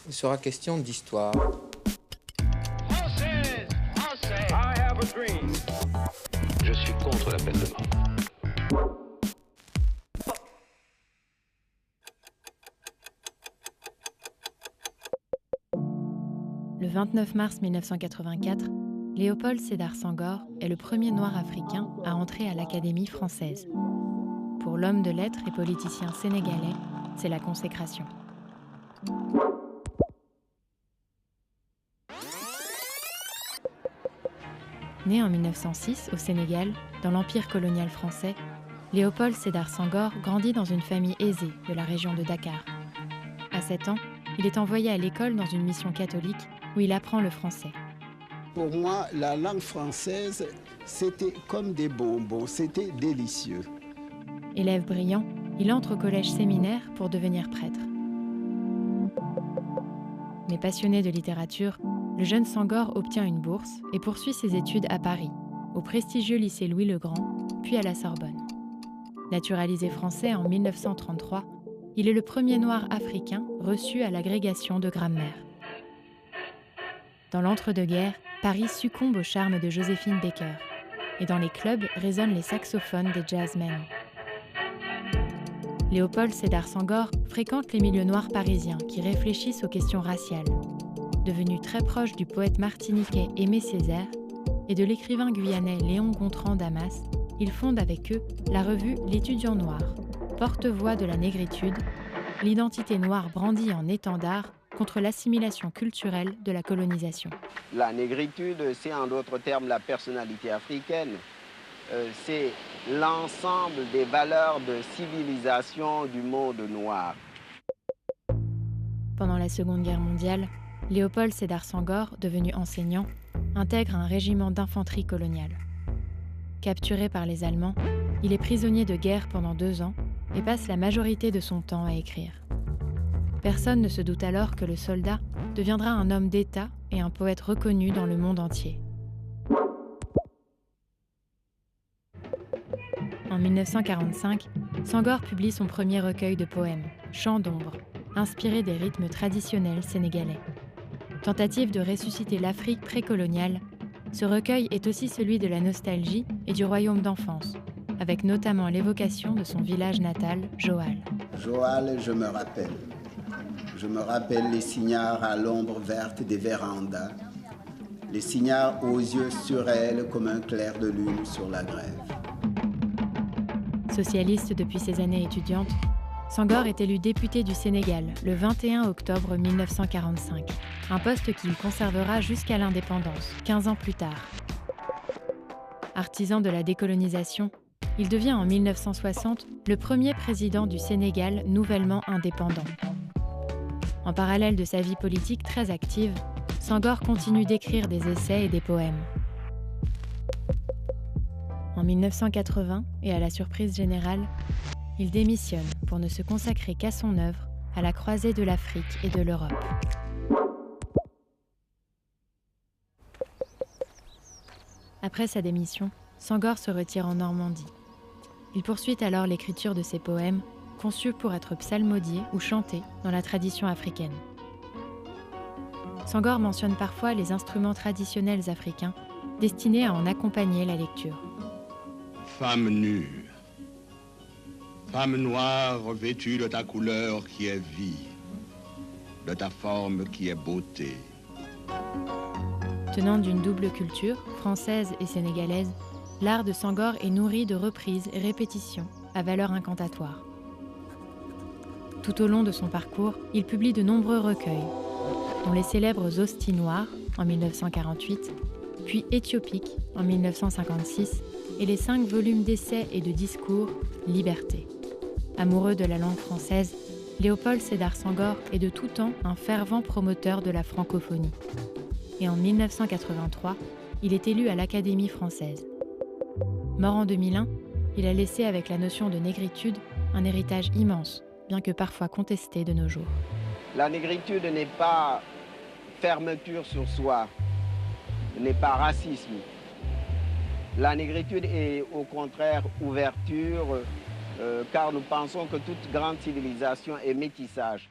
Il sera question d'histoire. Française, Français, I have a dream. Je suis contre la peine de mort. Le 29 mars 1984, Léopold Sédar Senghor est le premier noir africain à entrer à l'Académie française. Pour l'homme de lettres et politicien sénégalais, c'est la consécration. Né en 1906 au Sénégal, dans l'Empire colonial français, Léopold Sédar Senghor grandit dans une famille aisée de la région de Dakar. À 7 ans, il est envoyé à l'école dans une mission catholique où il apprend le français. Pour moi, la langue française, c'était comme des bonbons, c'était délicieux. Élève brillant, il entre au collège séminaire pour devenir prêtre. Mais passionné de littérature, le jeune Senghor obtient une bourse et poursuit ses études à Paris, au prestigieux lycée Louis-le-Grand, puis à la Sorbonne. Naturalisé français en 1933, il est le premier noir africain reçu à l'agrégation de grammaire. Dans l'entre-deux-guerres, Paris succombe au charme de Joséphine Baker, et dans les clubs résonnent les saxophones des jazzmen. Léopold Sédar Senghor fréquente les milieux noirs parisiens qui réfléchissent aux questions raciales. Devenu très proche du poète martiniquais Aimé Césaire et de l'écrivain guyanais Léon Gontran Damas, il fonde avec eux la revue L'Étudiant noir, porte-voix de la négritude, l'identité noire brandie en étendard contre l'assimilation culturelle de la colonisation. La négritude, c'est en d'autres termes la personnalité africaine. C'est l'ensemble des valeurs de civilisation du monde noir. Pendant la Seconde Guerre mondiale, Léopold Sédar Senghor, devenu enseignant, intègre un régiment d'infanterie coloniale. Capturé par les Allemands, il est prisonnier de guerre pendant 2 ans et passe la majorité de son temps à écrire. Personne ne se doute alors que le soldat deviendra un homme d'État et un poète reconnu dans le monde entier. En 1945, Senghor publie son premier recueil de poèmes, Chants d'ombre, inspiré des rythmes traditionnels sénégalais. Tentative de ressusciter l'Afrique précoloniale, ce recueil est aussi celui de la nostalgie et du royaume d'enfance, avec notamment l'évocation de son village natal, Joal. Joal, je me rappelle. Je me rappelle les cignards à l'ombre verte des vérandas, les cignards aux yeux sur elle comme un clair de lune sur la grève. Socialiste depuis ses années étudiantes, Senghor est élu député du Sénégal le 21 octobre 1945, un poste qu'il conservera jusqu'à l'indépendance, 15 ans plus tard. Artisan de la décolonisation, il devient en 1960 le premier président du Sénégal nouvellement indépendant. En parallèle de sa vie politique très active, Senghor continue d'écrire des essais et des poèmes. En 1980, et à la surprise générale, il démissionne pour ne se consacrer qu'à son œuvre, à la croisée de l'Afrique et de l'Europe. Après sa démission, Senghor se retire en Normandie. Il poursuit alors l'écriture de ses poèmes, conçus pour être psalmodiés ou chantés dans la tradition africaine. Senghor mentionne parfois les instruments traditionnels africains destinés à en accompagner la lecture. Femme nue, femme noire vêtue de ta couleur qui est vie, de ta forme qui est beauté. Tenant d'une double culture, française et sénégalaise, l'art de Senghor est nourri de reprises et répétitions à valeur incantatoire. Tout au long de son parcours, il publie de nombreux recueils, dont les célèbres Hosties noires en 1948, puis Éthiopique en 1956 et les 5 volumes d'essais et de discours Liberté. Amoureux de la langue française, Léopold Sédar Senghor est de tout temps un fervent promoteur de la francophonie. Et en 1983, il est élu à l'Académie française. Mort en 2001, il a laissé avec la notion de négritude un héritage immense, bien que parfois contesté de nos jours. La négritude n'est pas fermeture sur soi, n'est pas racisme. La négritude est au contraire ouverture, car nous pensons que toute grande civilisation est métissage.